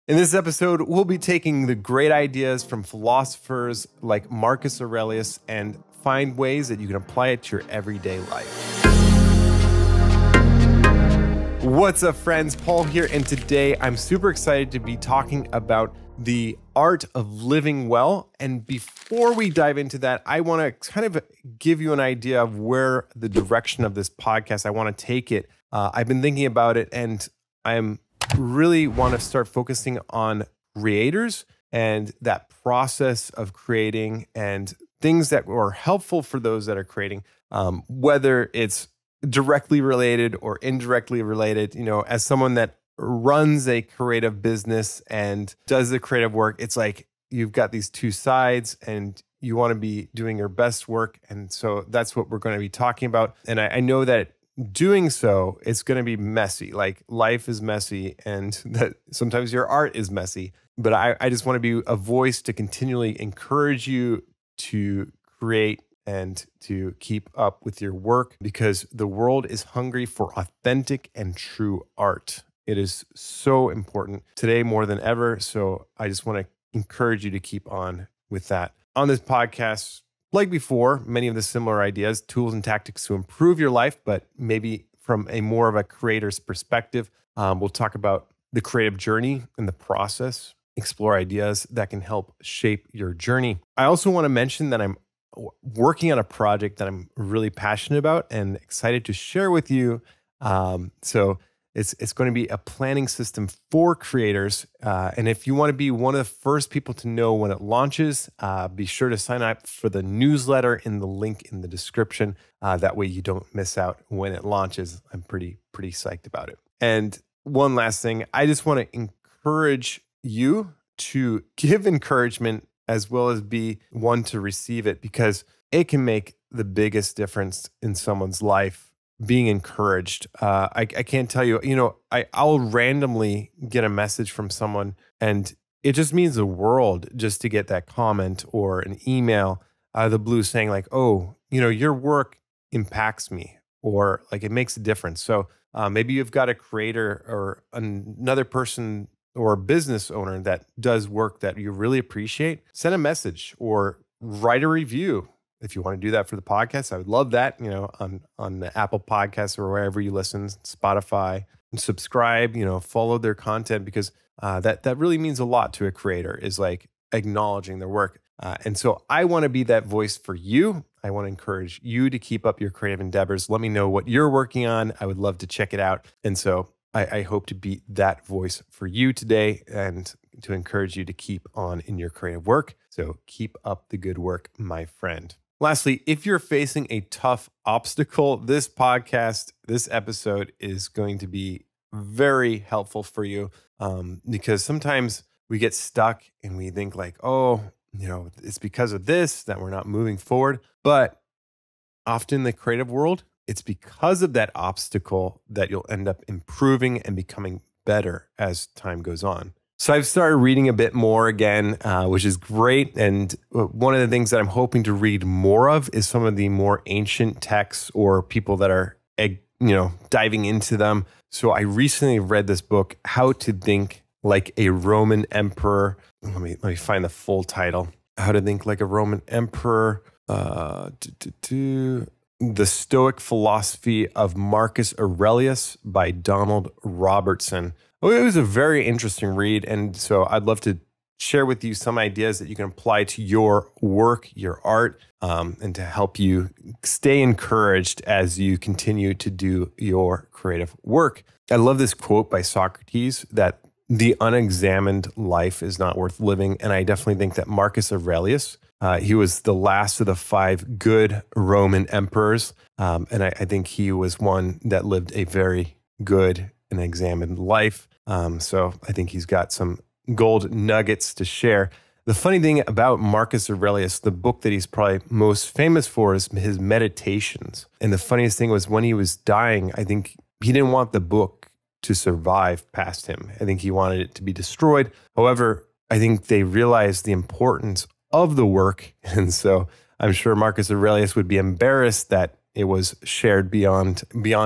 In this episode, we'll be taking the great ideas from philosophers like Marcus Aurelius and find ways that you can apply it to your everyday life. What's up, friends? Paul here, and today I'm super excited to be talking about the art of living well. And before we dive into that, I want to kind of give you an idea of where the direction of this podcast, I want to take it. I've been thinking about it, and I'm really want to start focusing on creators and that process of creating and things that are helpful for those that are creating, whether it's directly related or indirectly related. You know, as someone that runs a creative business and does the creative work, it's like you've got these two sides and you want to be doing your best work. And so that's what we're going to be talking about. And I know that doing so, it's going to be messy. Like, life is messy, and that sometimes your art is messy. But I just want to be a voice to continually encourage you to create and to keep up with your work, because the world is hungry for authentic and true art. It is so important today more than ever. So I just want to encourage you to keep on with that. On this podcast, like before, many of the similar ideas, tools and tactics to improve your life, but maybe from a more of a creator's perspective. We'll talk about the creative journey and the process, explore ideas that can help shape your journey. I also want to mention that I'm working on a project that I'm really passionate about and excited to share with you. So it's going to be a planning system for creators. And if you want to be one of the first people to know when it launches, be sure to sign up for the newsletter in the link in the description. That way you don't miss out when it launches. I'm pretty psyched about it. And one last thing, I just want to encourage you to give encouragement as well as be one to receive it, because it can make the biggest difference in someone's life. Being encouraged. I can't tell you, I'll randomly get a message from someone, and it just means the world just to get that comment or an email out of the blue saying like, oh, your work impacts me, or like it makes a difference. So maybe you've got a creator or another person or a business owner that does work that you really appreciate. Send a message or write a review. If you want to do that for the podcast, I would love that, on the Apple Podcasts or wherever you listen, Spotify, and subscribe, follow their content, because that really means a lot to a creator, is like acknowledging their work. And so I want to be that voice for you. I want to encourage you to keep up your creative endeavors. Let me know what you're working on. I would love to check it out. And so I hope to be that voice for you today and to encourage you to keep on in your creative work. So keep up the good work, my friend. Lastly, if you're facing a tough obstacle, this podcast, this episode is going to be very helpful for you, because sometimes we get stuck and we think like, oh, it's because of this that we're not moving forward. But often in the creative world, it's because of that obstacle that you'll end up improving and becoming better as time goes on. So I've started reading a bit more again, which is great. And one of the things that I'm hoping to read more of is some of the more ancient texts or people that are, diving into them. So I recently read this book, How to Think Like a Roman Emperor. Let me find the full title. How to Think Like a Roman Emperor. The Stoic Philosophy of Marcus Aurelius by Donald Robertson. Well, it was a very interesting read, and so I'd love to share with you some ideas that you can apply to your work, your art, and to help you stay encouraged as you continue to do your creative work. I love this quote by Socrates that the unexamined life is not worth living, and I definitely think that Marcus Aurelius, he was the last of the 5 good Roman emperors, and I think he was one that lived a very good and examined life. So I think he's got some gold nuggets to share. The funny thing about Marcus Aurelius, the book that he's probably most famous for is his Meditations. And the funniest thing was when he was dying, I think he didn't want the book to survive past him. I think he wanted it to be destroyed. However, I think they realized the importance of the work. And so I'm sure Marcus Aurelius would be embarrassed that it was shared beyond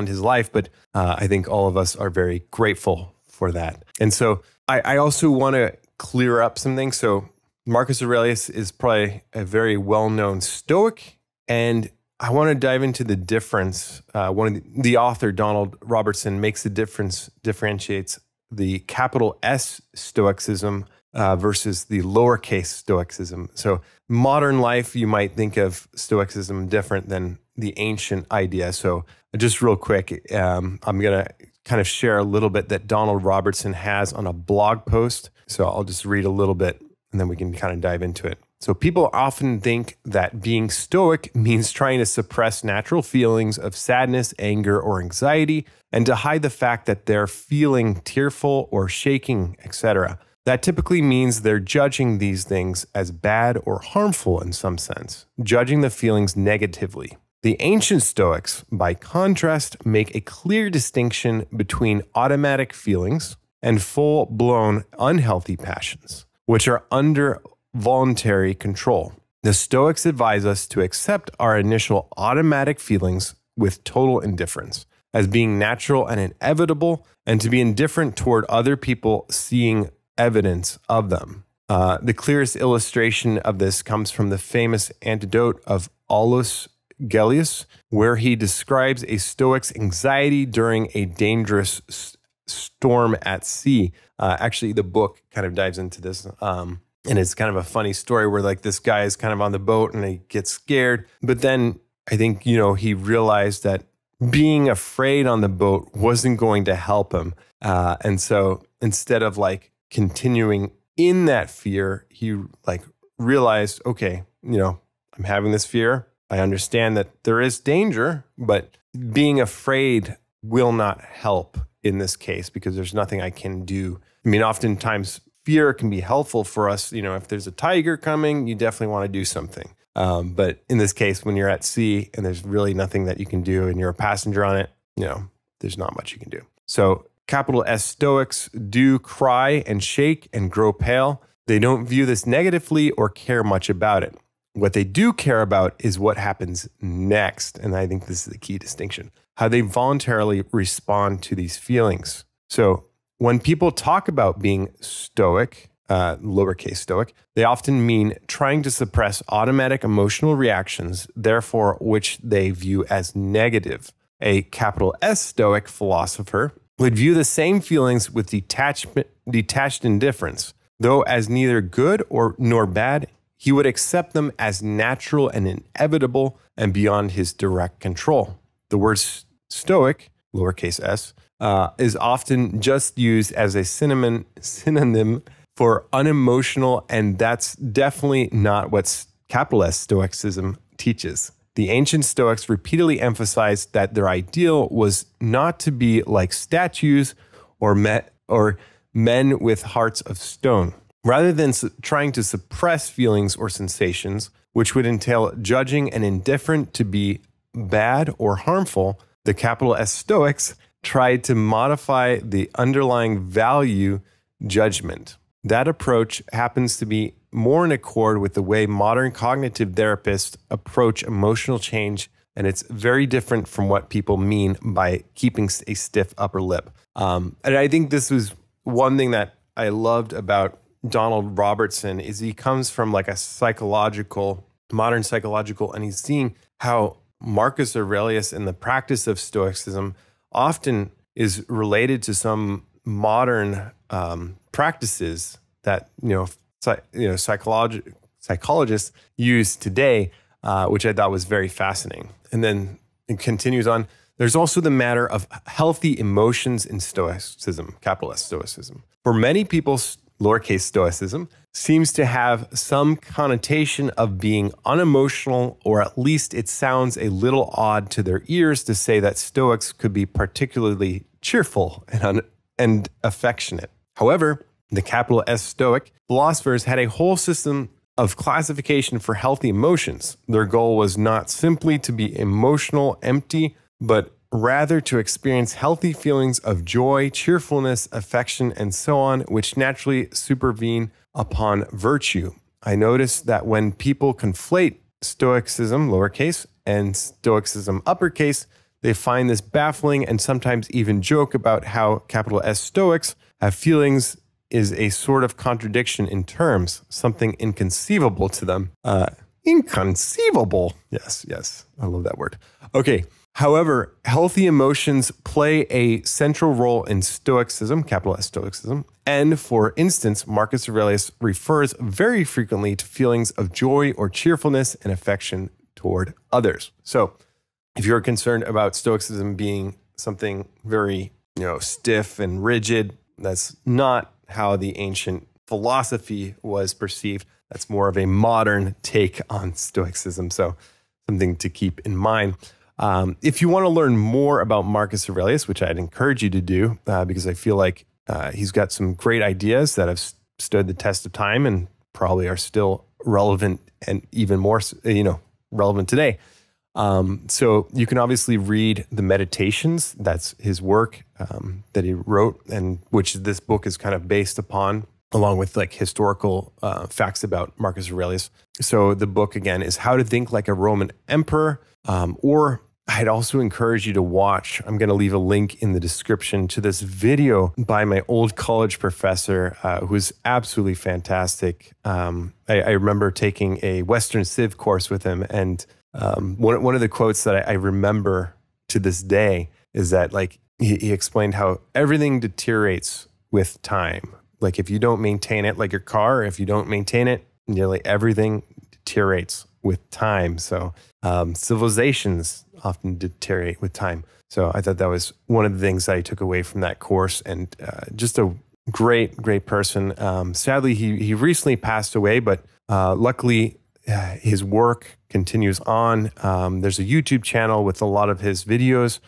his life. But I think all of us are very grateful for that. And so I also want to clear up some things. So Marcus Aurelius is probably a very well-known Stoic, and I want to dive into the difference. One of the author, Donald Robertson, makes the difference, differentiates the capital S Stoicism versus the lowercase Stoicism. So modern life, you might think of Stoicism different than the ancient idea. So just real quick, I'm going to kind of share a little bit that Donald Robertson has on a blog post. So I'll just read a little bit and then we can kind of dive into it. So people often think that being Stoic means trying to suppress natural feelings of sadness, anger, or anxiety, and to hide the fact that they're feeling tearful or shaking, etc. That typically means they're judging these things as bad or harmful in some sense, judging the feelings negatively. The ancient Stoics, by contrast, make a clear distinction between automatic feelings and full-blown unhealthy passions, which are under voluntary control. The Stoics advise us to accept our initial automatic feelings with total indifference as being natural and inevitable, and to be indifferent toward other people seeing evidence of them. The clearest illustration of this comes from the famous anecdote of Aulus Gellius, where he describes a Stoic's anxiety during a dangerous storm at sea. Actually, the book kind of dives into this. And it's kind of a funny story where like this guy is kind of on the boat and he gets scared. But then I think, he realized that being afraid on the boat wasn't going to help him. And so instead of like continuing in that fear, he like realized, okay, I'm having this fear. I understand that there is danger, but being afraid will not help in this case because there's nothing I can do. I mean, oftentimes fear can be helpful for us. If there's a tiger coming, you definitely want to do something. But in this case, when you're at sea and there's really nothing that you can do and you're a passenger on it, there's not much you can do. So capital S Stoics do cry and shake and grow pale. They don't view this negatively or care much about it. What they do care about is what happens next. And I think this is the key distinction, how they voluntarily respond to these feelings. So when people talk about being Stoic, lowercase Stoic, they often mean trying to suppress automatic emotional reactions, therefore which they view as negative. A capital S Stoic philosopher would view the same feelings with detached indifference, though as neither good nor bad. He would accept them as natural and inevitable and beyond his direct control. The word Stoic, lowercase s, is often just used as a synonym for unemotional, and that's definitely not what capital S Stoicism teaches. The ancient Stoics repeatedly emphasized that their ideal was not to be like statues or men with hearts of stone. Rather than trying to suppress feelings or sensations, which would entail judging and indifferent to be bad or harmful, the capital S Stoics tried to modify the underlying value judgment. That approach happens to be more in accord with the way modern cognitive therapists approach emotional change, and it's very different from what people mean by keeping a stiff upper lip. And I think this was one thing that I loved about Donald Robertson is he comes from like a modern psychological, and he's seeing how Marcus Aurelius and the practice of Stoicism often is related to some modern practices that psychologists use today, which I thought was very fascinating. And then it continues on. There's also the matter of healthy emotions in Stoicism, capital S Stoicism. For many people, lowercase Stoicism seems to have some connotation of being unemotional, or at least it sounds a little odd to their ears to say that Stoics could be particularly cheerful and affectionate. However, the capital S Stoic philosophers had a whole system of classification for healthy emotions. Their goal was not simply to be emotional, empty, but rather to experience healthy feelings of joy, cheerfulness, affection, and so on, which naturally supervene upon virtue. I notice that when people conflate Stoicism, lowercase, and Stoicism, uppercase, they find this baffling and sometimes even joke about how capital S Stoics have feelings is a sort of contradiction in terms, something inconceivable to them. Inconceivable. Yes, I love that word. Okay. However, healthy emotions play a central role in Stoicism, capital S Stoicism. And for instance, Marcus Aurelius refers very frequently to feelings of joy or cheerfulness and affection toward others. So if you're concerned about Stoicism being something very, stiff and rigid, that's not how the ancient philosophy was perceived. That's more of a modern take on Stoicism. So something to keep in mind. If you want to learn more about Marcus Aurelius, which I'd encourage you to do, because I feel like he's got some great ideas that have stood the test of time and probably are still relevant and even more, relevant today. So you can obviously read the Meditations. That's his work that he wrote, and which this book is kind of based upon, along with like historical facts about Marcus Aurelius. So the book, again, is How to Think Like a Roman Emperor, or I'd also encourage you to watch, I'm going to leave a link in the description to this video by my old college professor, who's absolutely fantastic. I remember taking a Western Civ course with him, and one of the quotes that I remember to this day is that like he explained how everything deteriorates with time. Like if you don't maintain it, like your car, if you don't maintain it, nearly everything deteriorates with time. So civilizations often deteriorate with time. So I thought that was one of the things that I took away from that course, and just a great person. Sadly, he recently passed away, but luckily his work continues on. There's a YouTube channel with a lot of his videos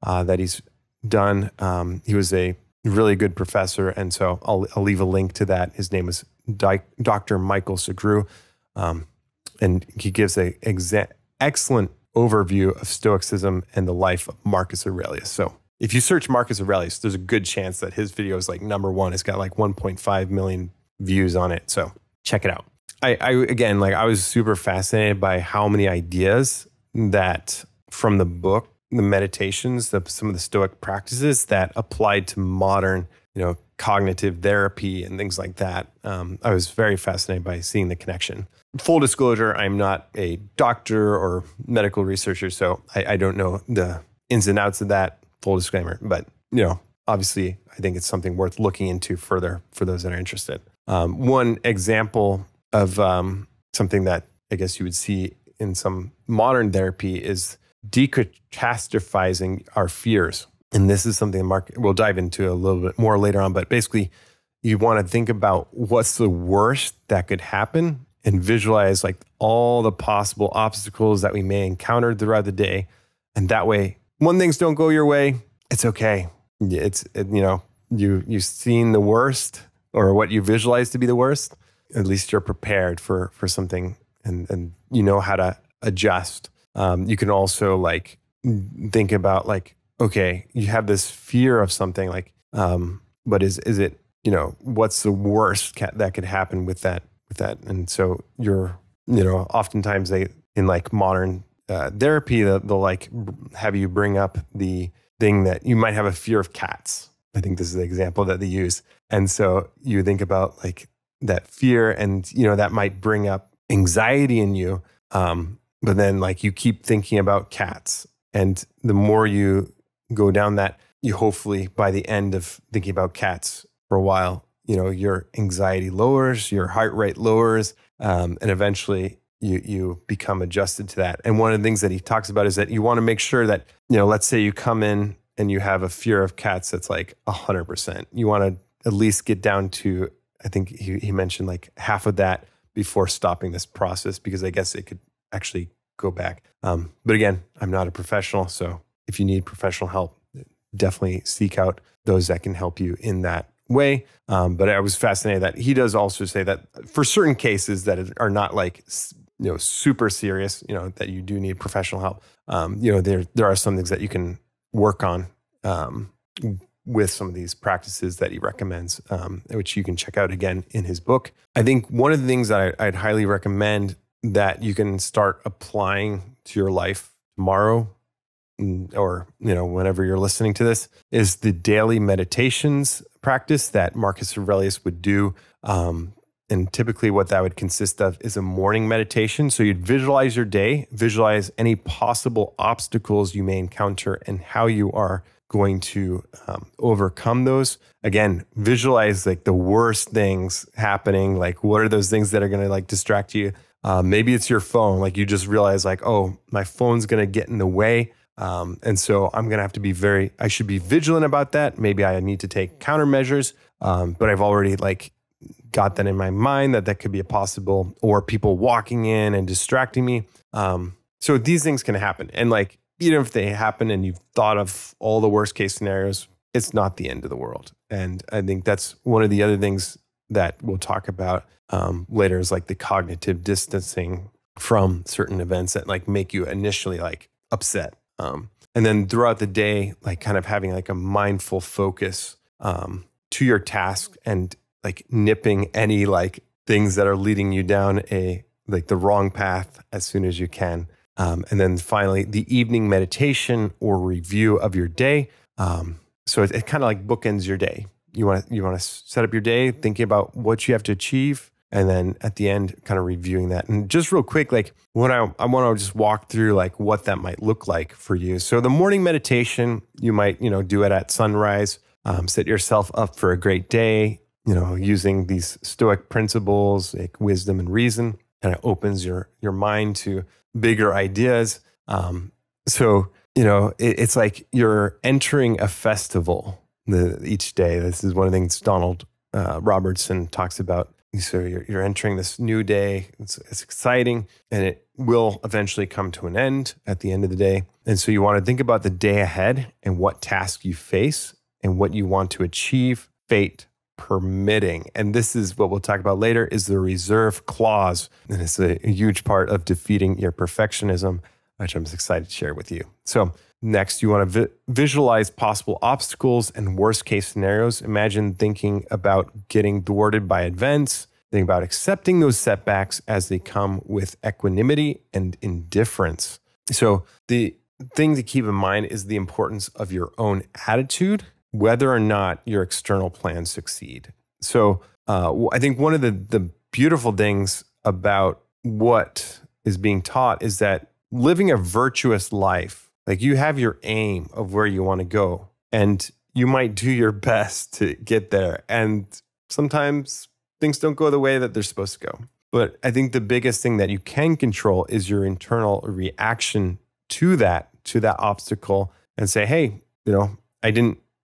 that he's done. He was a really good professor, and so I'll leave a link to that. His name is Dr. Michael Segru, and he gives a excellent overview of Stoicism and the life of Marcus Aurelius. So if you search Marcus Aurelius, there's a good chance that his video is like #1. It's got like 1.5 million views on it. So check it out. I was super fascinated by how many ideas that from the book, the Meditations, some of the Stoic practices that applied to modern, cognitive therapy and things like that. I was very fascinated by seeing the connection. Full disclosure, I'm not a doctor or medical researcher, so I don't know the ins and outs of that. Full disclaimer, but obviously, I think it's something worth looking into further for those that are interested. One example of something that I guess you would see in some modern therapy is decatastrophizing our fears. And this is something Mark will dive into a little bit more later on, but basically you want to think about what's the worst that could happen and visualize like all the possible obstacles that we may encounter throughout the day. And that way, when things don't go your way, it's okay. You've seen the worst, or what you visualize to be the worst. At least you're prepared for something, and you know how to adjust. You can also like think about like, okay, you have this fear of something like, but is it, what's the worst that could happen with that? And so you're, oftentimes in like modern therapy, they'll like have you bring up the thing that you might have a fear of cats. I think this is the example that they use. And so you think about like that fear, and that might bring up anxiety in you. But then like you keep thinking about cats, and the more you go down that, you hopefully by the end of thinking about cats for a while, your anxiety lowers, your heart rate lowers, and eventually you become adjusted to that. And one of the things that he talks about is that you want to make sure that, let's say you come in and you have a fear of cats that's like 100%. You want to at least get down to, I think he mentioned like half of that before stopping this process, because I guess it could actually go back. But again, I'm not a professional, so if you need professional help, definitely seek out those that can help you in that way. But I was fascinated that he does also say that for certain cases that are not like, super serious, that you do need professional help. There are some things that you can work on with some of these practices that he recommends, which you can check out again in his book. I think one of the things that I'd highly recommend that you can start applying to your life tomorrow, or whenever you're listening to this, is the daily meditations practice that Marcus Aurelius would do. And typically what that would consist of is a morning meditation. So you'd visualize your day, visualize any possible obstacles you may encounter and how you are going to overcome those. Again, visualize like the worst things happening. Like what are those things that are going to like distract you? Maybe it's your phone. Like you just realize like, oh, my phone's going to get in the way. And so I'm going to have to be I should be vigilant about that. Maybe I need to take countermeasures. But I've already like got that in my mind that could be a possible, or people walking in and distracting me. So these things can happen. And like, even if they happen and you've thought of all the worst case scenarios, it's not the end of the world. And I think that's one of the other things that we'll talk about later is like the cognitive distancing from certain events that like make you initially like upset. And then throughout the day, like kind of having like a mindful focus to your task and like nipping any like things that are leading you down the wrong path as soon as you can. And then finally, the evening meditation or review of your day. So it kind of like bookends your day. You want to set up your day, thinking about what you have to achieve, and then at the end, kind of reviewing that. And just real quick, like what I want to just walk through like what that might look like for you. So the morning meditation, you might do it at sunrise. Set yourself up for a great day. Using these Stoic principles like wisdom and reason, kind of opens your mind to bigger ideas. So it's like you're entering a festival each day. This is one of the things Donald Robertson talks about. So you're entering this new day. It's exciting, and it will eventually come to an end at the end of the day. And so you want to think about the day ahead and what task you face and what you want to achieve, fate permitting. And this is what we'll talk about later, is the reserve clause. And it's a huge part of defeating your perfectionism, which I'm excited to share with you. So next, you want to visualize possible obstacles and worst case scenarios. Imagine thinking about getting thwarted by events. Think about accepting those setbacks as they come with equanimity and indifference. So the thing to keep in mind is the importance of your own attitude, whether or not your external plans succeed. So I think one of the beautiful things about what is being taught is that living a virtuous life, like you have your aim of where you want to go, and you might do your best to get there. And sometimes things don't go the way that they're supposed to go. But I think the biggest thing that you can control is your internal reaction to that obstacle, and say, hey,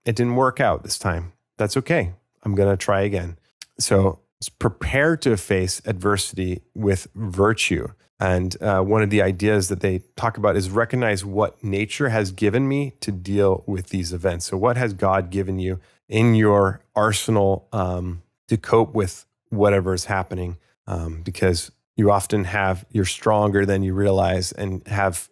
it didn't work out this time. That's okay. I'm going to try again. So prepare to face adversity with virtue. And one of the ideas that they talk about is recognize what nature has given me to deal with these events. So what has God given you in your arsenal to cope with whatever is happening? Because you're stronger than you realize and have,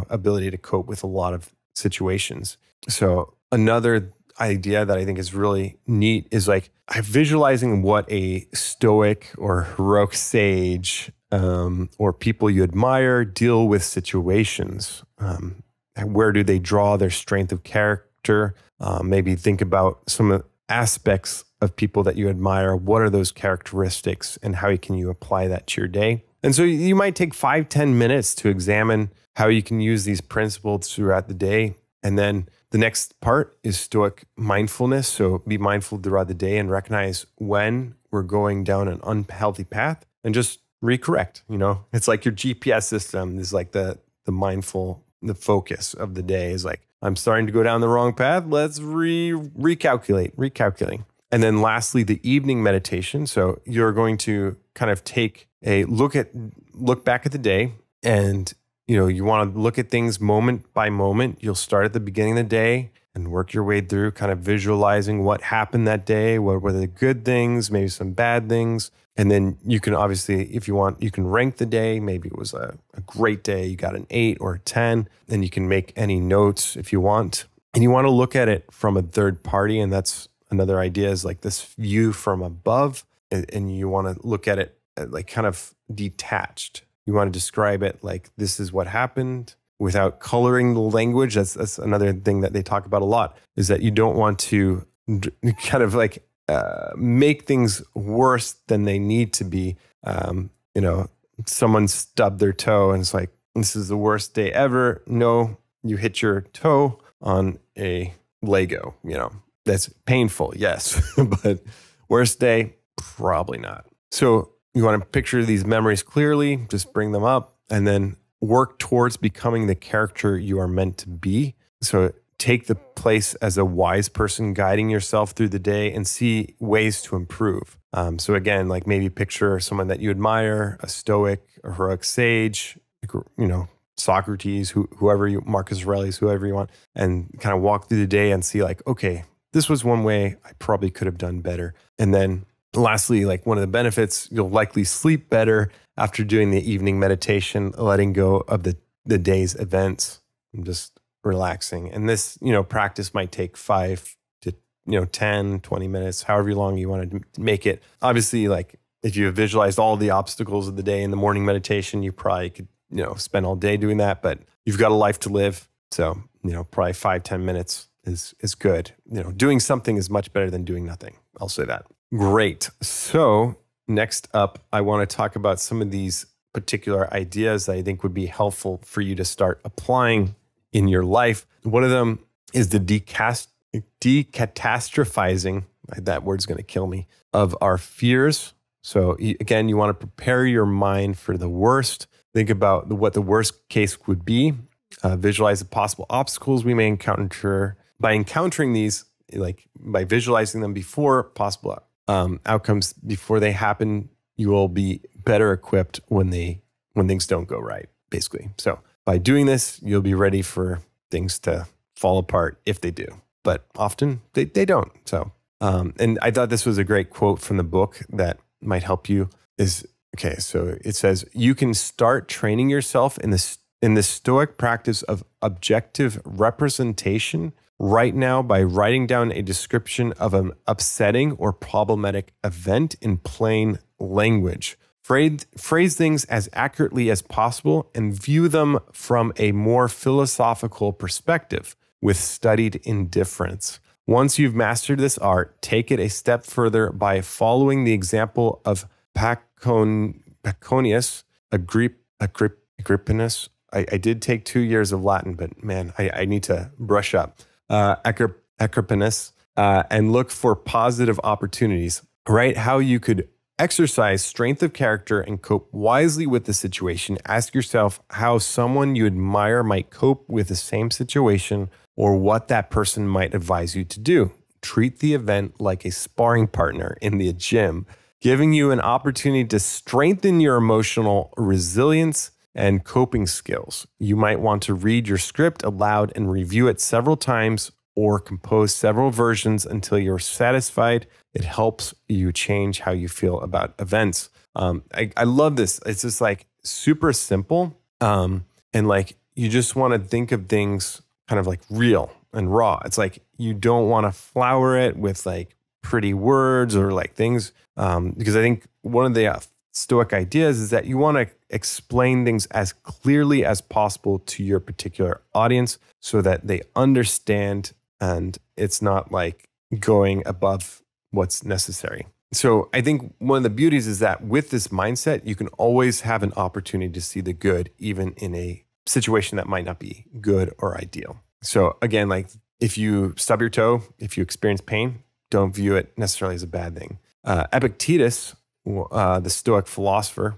ability to cope with a lot of situations. So another idea that I think is really neat is like visualizing what a Stoic or heroic sage or people you admire deal with situations. Where do they draw their strength of character? Maybe think about some aspects of people that you admire. What are those characteristics, and how can you apply that to your day? And so you might take 5-10 minutes to examine how you can use these principles throughout the day. And then the next part is Stoic mindfulness. So be mindful throughout the day and recognize when we're going down an unhealthy path and just recorrect. It's like your GPS system is like the focus of the day is like, I'm starting to go down the wrong path. Let's recalculating. And then lastly, the evening meditation. So you're going to kind of take a look back at the day, and you want to look at things moment by moment. You'll start at the beginning of the day and work your way through, kind of visualizing what happened that day. What were the good things, maybe some bad things. And then you can obviously, if you want, you can rank the day. Maybe it was a great day. You got an 8 or a 10. Then you can make any notes if you want. And you want to look at it from a third party. And that's another idea, is like this view from above. And you want to look at it like kind of detached. You want to describe it like this is what happened without coloring the language. That's another thing that they talk about a lot, is that you don't want to kind of like make things worse than they need to be. You know, someone stubbed their toe and it's like, this is the worst day ever. No, you hit your toe on a Lego, you know, that's painful. Yes. But worst day, probably not. So you want to picture these memories clearly, just bring them up and then work towards becoming the character you are meant to be. So take the place as a wise person guiding yourself through the day and see ways to improve. So again, like maybe picture someone that you admire, a Stoic, a heroic sage, you know, Socrates, whoever you, Marcus Aurelius, whoever you want, and kind of walk through the day and see like, okay, this was one way I probably could have done better. And then lastly, like one of the benefits, you'll likely sleep better after doing the evening meditation, letting go of the day's events and just relaxing. And this, you know, practice might take 5 to, 10, 20 minutes, however long you want to make it. Obviously, like if you visualized all the obstacles of the day in the morning meditation, you probably could, spend all day doing that, but you've got a life to live. So, probably 5-10 minutes is good. Doing something is much better than doing nothing. I'll say that. Great. So next up, I want to talk about some of these particular ideas that I think would be helpful for you to start applying in your life. One of them is the decatastrophizing, that word's going to kill me, of our fears. So again, you want to prepare your mind for the worst. Think about what the worst case would be. Visualize the possible obstacles we may encounter. By encountering these, like by visualizing them before possible outcomes, before they happen, you will be better equipped when things don't go right, basically. So by doing this, you'll be ready for things to fall apart if they do. But often they don't. So, and I thought this was a great quote from the book that might help you. So it says, you can start training yourself in the Stoic practice of objective representation right now by writing down a description of an upsetting or problematic event in plain language. Phrase things as accurately as possible and view them from a more philosophical perspective with studied indifference. Once you've mastered this art, take it a step further by following the example of Paconius, Agrippinus. I did take 2 years of Latin, but man, I need to brush up. Agrippinus, and look for positive opportunities. Write how you could exercise strength of character and cope wisely with the situation. Ask yourself how someone you admire might cope with the same situation or what that person might advise you to do. Treat the event like a sparring partner in the gym, giving you an opportunity to strengthen your emotional resilience and coping skills. You might want to read your script aloud and review it several times or compose several versions until you're satisfied. It helps you change how you feel about events. I love this. It's just like super simple. And like, you just want to think of things kind of like real and raw. It's like, you don't want to flower it with like pretty words or like things. Because I think one of the Stoic ideas is that you want to explain things as clearly as possible to your particular audience so that they understand and it's not like going above what's necessary. So I think one of the beauties is that with this mindset, you can always have an opportunity to see the good, even in a situation that might not be good or ideal. So again, like if you stub your toe, if you experience pain, don't view it necessarily as a bad thing. Epictetus, the Stoic philosopher,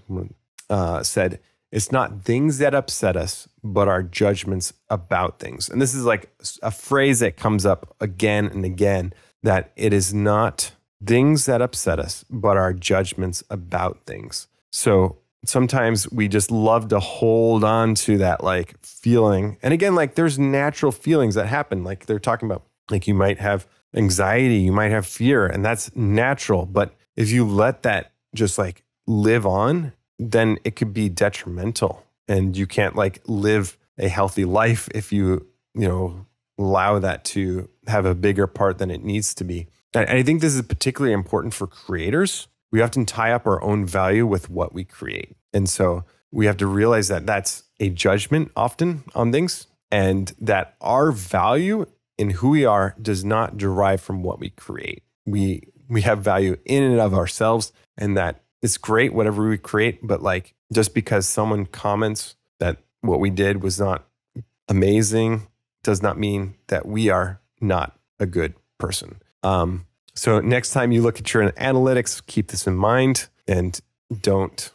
said, it's not things that upset us, but our judgments about things. And this is like a phrase that comes up again and again, that it is not things that upset us, but our judgments about things. So sometimes we just love to hold on to that like feeling. And again, like there's natural feelings that happen. Like they're talking about, like you might have anxiety, you might have fear, and that's natural. But if you let that just like live on, then it could be detrimental and you can't like live a healthy life if you allow that to have a bigger part than it needs to be. And I think this is particularly important for creators. We often tie up our own value with what we create. And so we have to realize that that's a judgment often on things and that our value in who we are does not derive from what we create. We have value in and of ourselves, and that it's great whatever we create, but like just because someone comments that what we did was not amazing does not mean that we are not a good person. So next time you look at your analytics, keep this in mind and don't,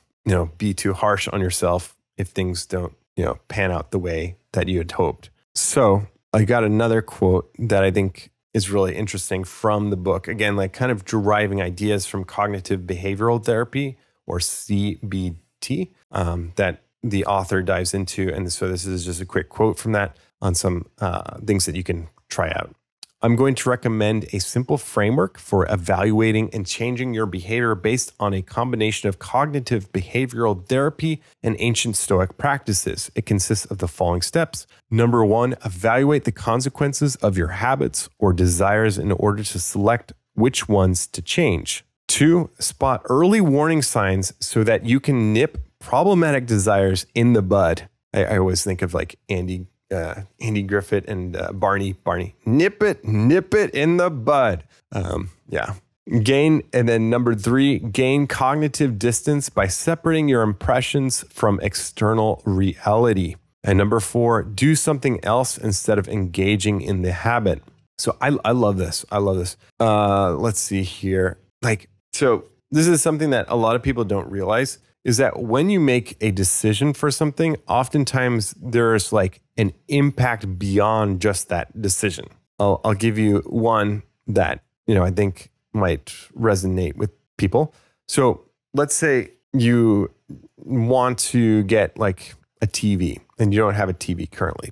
be too harsh on yourself if things don't, pan out the way that you had hoped. So I got another quote that I think is really interesting from the book. Again, like kind of deriving ideas from cognitive behavioral therapy, or CBT, that the author dives into. And so this is just a quick quote from that on some things that you can try out. I'm going to recommend a simple framework for evaluating and changing your behavior based on a combination of cognitive behavioral therapy and ancient Stoic practices. It consists of the following steps. Number 1, evaluate the consequences of your habits or desires in order to select which ones to change. 2, spot early warning signs so that you can nip problematic desires in the bud. I always think of like Andy Griffith and Barney, nip it in the bud. And then number 3, gain cognitive distance by separating your impressions from external reality. And number 4, do something else instead of engaging in the habit. So I love this. Let's see here. So this is something that a lot of people don't realize, is that when you make a decision for something, oftentimes there's like an impact beyond just that decision. I'll give you one that, I think might resonate with people. So let's say you want to get like a TV and you don't have a TV currently.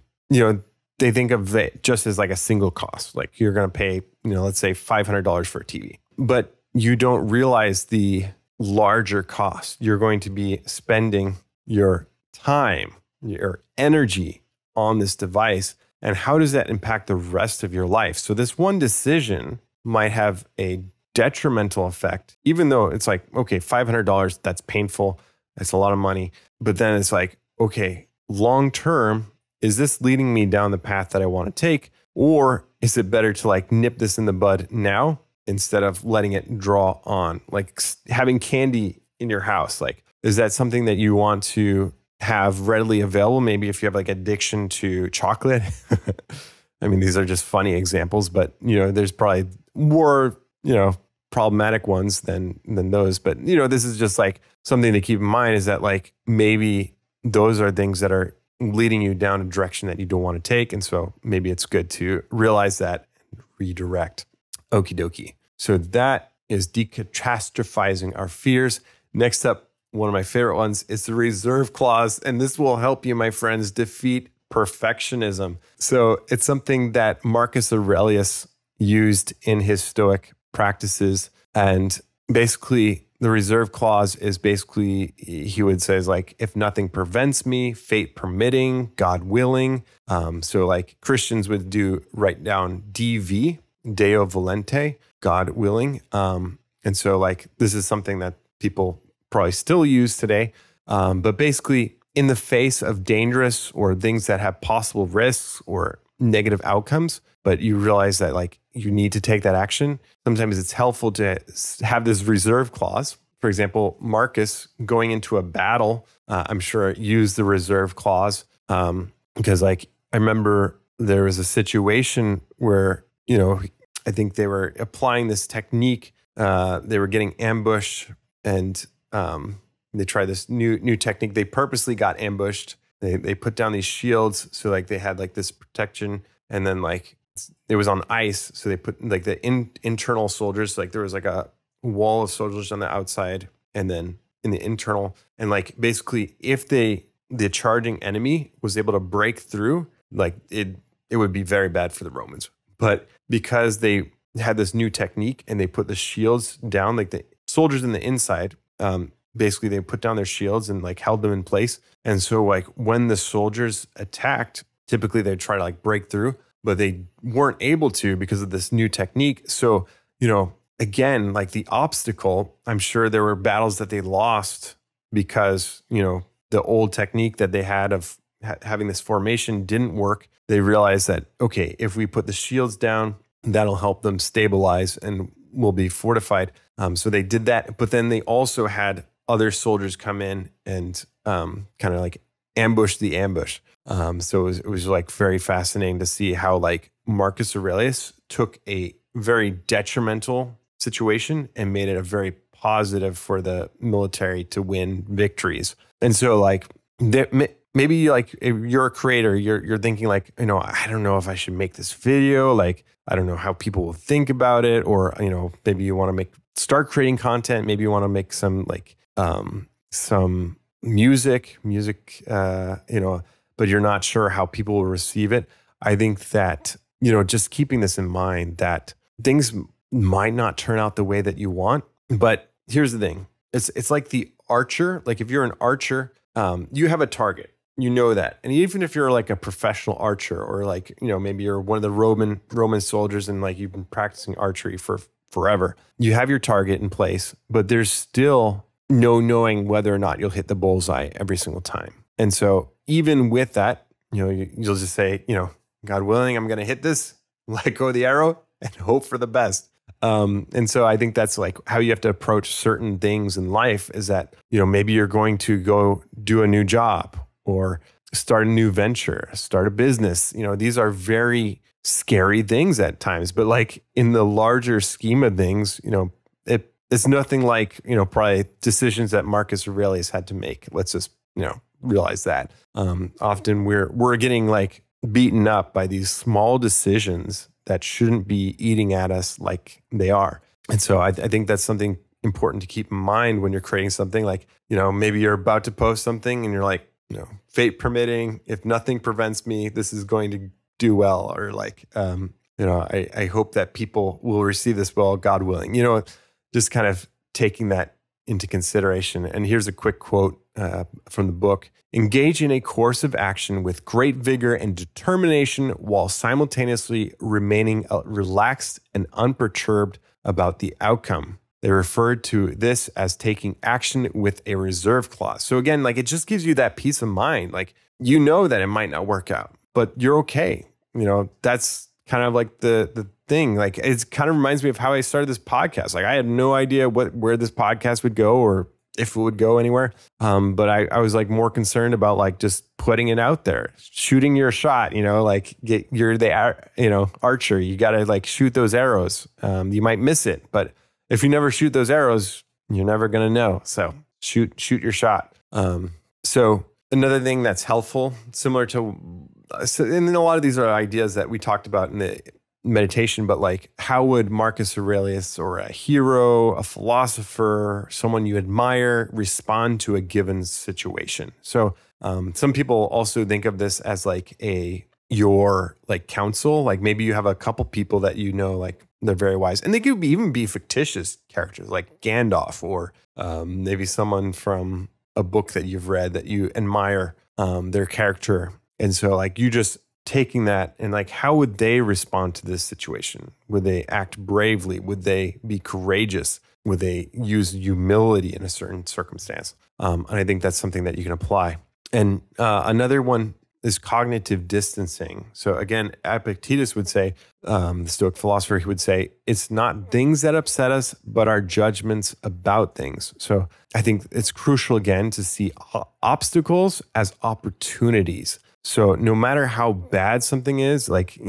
They think of it just as like a single cost. Like you're going to pay, let's say $500 for a TV, but you don't realize the larger cost. You're going to be spending your time, your energy on this device. And how does that impact the rest of your life? So this one decision might have a detrimental effect, even though it's like, okay, $500, that's painful. That's a lot of money. But then it's like, okay, long term, is this leading me down the path that I want to take? Or is it better to like nip this in the bud now instead of letting it draw on? Like having candy in your house, like, is that something that you want to have readily available? Maybe if you have like addiction to chocolate. I mean, these are just funny examples, but there's probably more, problematic ones than those. But, this is just like something to keep in mind, is that like maybe those are things that are leading you down a direction that you don't want to take. And so maybe it's good to realize that and redirect. Okie dokie. So that is Decatastrophizing Our Fears. Next up, one of my favorite ones is the reserve clause. And this will help you, my friends, defeat perfectionism. So it's something that Marcus Aurelius used in his Stoic practices. And basically, the reserve clause is basically, he would say, is like, if nothing prevents me, fate permitting, God willing. So like Christians would write down DV, Deo volente, God willing. And so like, this is something that people probably still use today. But basically, in the face of dangerous or things that have possible risks or negative outcomes, but you realize that like you need to take that action, sometimes it's helpful to have this reserve clause. For example, Marcus going into a battle, I'm sure used the reserve clause because like I remember there was a situation where, I think they were applying this technique. They were getting ambushed and they tried this new technique. They purposely got ambushed. They put down these shields. So like they had like this protection, and then like it was on ice. So they put like the internal soldiers, like there was like a wall of soldiers on the outside and then in the internal. And like basically if the charging enemy was able to break through, like it would be very bad for the Romans. But because they had this new technique and they put the shields down, like the soldiers in the inside, basically they put down their shields and like held them in place. And so like when the soldiers attacked, typically they'd try to like break through, but they weren't able to because of this new technique. So, again, like the obstacle, I'm sure there were battles that they lost because, the old technique that they had of, having this formation didn't work, they realized that, okay, if we put the shields down, that'll help them stabilize and will be fortified. So they did that, but then they also had other soldiers come in and kind of like ambush the ambush. So it was like very fascinating to see how like Marcus Aurelius took a very detrimental situation and made it a very positive for the military to win victories. And so like maybe like if you're a creator, you're thinking like, I don't know if I should make this video. Like, I don't know how people will think about it, or, maybe you want to start creating content. Maybe you want to make some like, some music, but you're not sure how people will receive it. I think that, just keeping this in mind, that things might not turn out the way that you want. But here's the thing. It's like the archer. Like if you're an archer, you have a target. You know that. And even if you're like a professional archer, or like, maybe you're one of the Roman soldiers and like you've been practicing archery for forever, you have your target in place, but there's still no knowing whether or not you'll hit the bullseye every single time. And so even with that, you'll just say, God willing, I'm going to hit this, let go of the arrow and hope for the best. And so I think that's like how you have to approach certain things in life, is that, maybe you're going to go do a new job or start a new venture, start a business. These are very scary things at times, but like in the larger scheme of things, it's nothing like, probably decisions that Marcus Aurelius had to make. Let's just, realize that. Often we're getting like beaten up by these small decisions that shouldn't be eating at us like they are. And so I think that's something important to keep in mind when you're creating something. Like, maybe you're about to post something and you're like, fate permitting, if nothing prevents me, this is going to do well. Or like, I hope that people will receive this well, God willing, just kind of taking that into consideration. And here's a quick quote from the book. Engage in a course of action with great vigor and determination while simultaneously remaining relaxed and unperturbed about the outcome. They referred to this as taking action with a reserve clause. So again, like it just gives you that peace of mind. Like, that it might not work out, but you're okay. That's kind of like the thing. Like it kind of reminds me of how I started this podcast. Like I had no idea where this podcast would go or if it would go anywhere. But I was like more concerned about like just putting it out there, shooting your shot, like you're the, archer. You got to like shoot those arrows. You might miss it, but if you never shoot those arrows, you're never going to know. So shoot your shot. So another thing that's helpful, similar to, and a lot of these are ideas that we talked about in the meditation, but like how would Marcus Aurelius or a hero, a philosopher, someone you admire respond to a given situation? So some people also think of this as like your like counsel. Like maybe you have a couple people that like they're very wise, and they could even be fictitious characters like Gandalf, or maybe someone from a book that you've read that you admire their character. And so like you just taking that and like, how would they respond to this situation? Would they act bravely? Would they be courageous? Would they use humility in a certain circumstance? And I think that's something that you can apply. And another one is cognitive distancing. So again, Epictetus would say, the Stoic philosopher, he would say, it's not things that upset us, but our judgments about things. So I think it's crucial again to see obstacles as opportunities. So no matter how bad something is, like,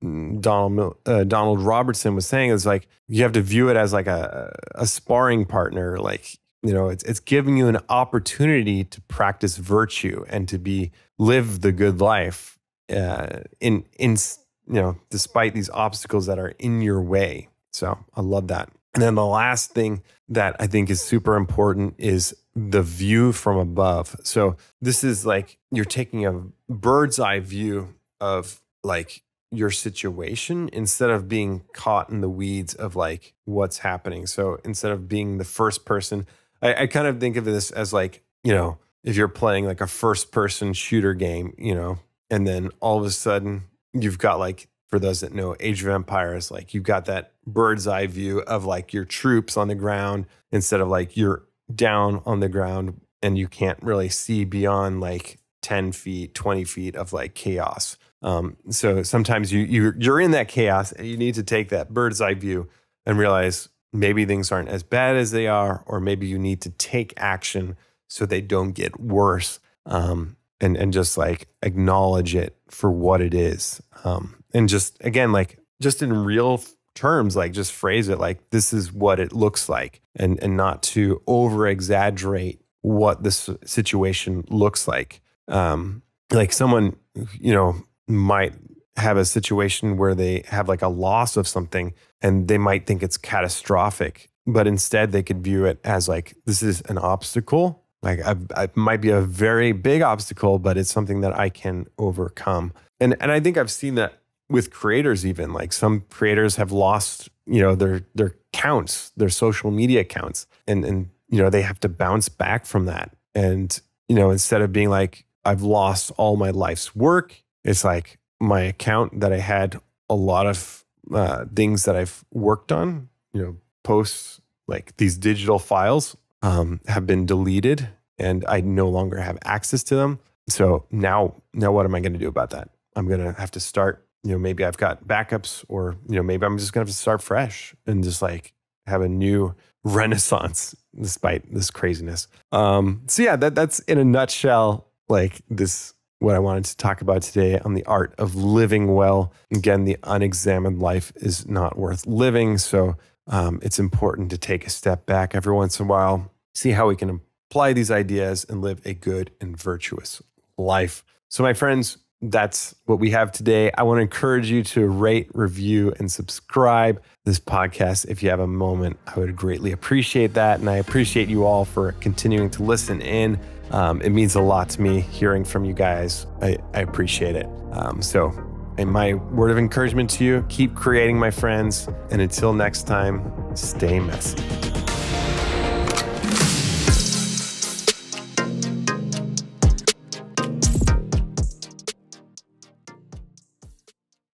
Donald Robertson was saying, it's like, you have to view it as like a sparring partner. Like, it's giving you an opportunity to practice virtue and to live the good life, despite these obstacles that are in your way. So I love that. And then the last thing that I think is super important is the view from above. So this is like you're taking a bird's eye view of like your situation instead of being caught in the weeds of like what's happening. So instead of being the first person, I kind of think of this as like, if you're playing like a first person shooter game, and then all of a sudden you've got like, for those that know Age of Empires, like you've got that bird's eye view of like your troops on the ground instead of like you're down on the ground and you can't really see beyond like 10 feet, 20 feet of like chaos. So sometimes you're in that chaos and you need to take that bird's eye view and realize maybe things aren't as bad as they are, or maybe you need to take action so they don't get worse. And just like acknowledge it for what it is. And just, again, like just in real terms, like just phrase it like, this is what it looks like, and not to over exaggerate what this situation looks like. Like someone, might have a situation where they have like a loss of something and they might think it's catastrophic, but instead they could view it as like, this is an obstacle. Like it might be a very big obstacle, but it's something that I can overcome. And I think I've seen that with creators, even like some creators have lost, their counts, their social media accounts, and they have to bounce back from that. And, instead of being like, I've lost all my life's work, it's like my account that I had a lot of things that I've worked on, posts, like these digital files have been deleted and I no longer have access to them. So now what am I going to do about that? I'm going to have to start, maybe I've got backups, or, maybe I'm just going to have to start fresh and just like have a new renaissance despite this craziness. So yeah, that's in a nutshell, like this, what I wanted to talk about today on the art of living well. Again, the unexamined life is not worth living. So it's important to take a step back every once in a while, see how we can apply these ideas and live a good and virtuous life. So my friends, that's what we have today. I want to encourage you to rate, review, and subscribe this podcast. If you have a moment, I would greatly appreciate that. And I appreciate you all for continuing to listen in. It means a lot to me hearing from you guys. I appreciate it. And my word of encouragement to you, keep creating, my friends. And until next time, stay messy.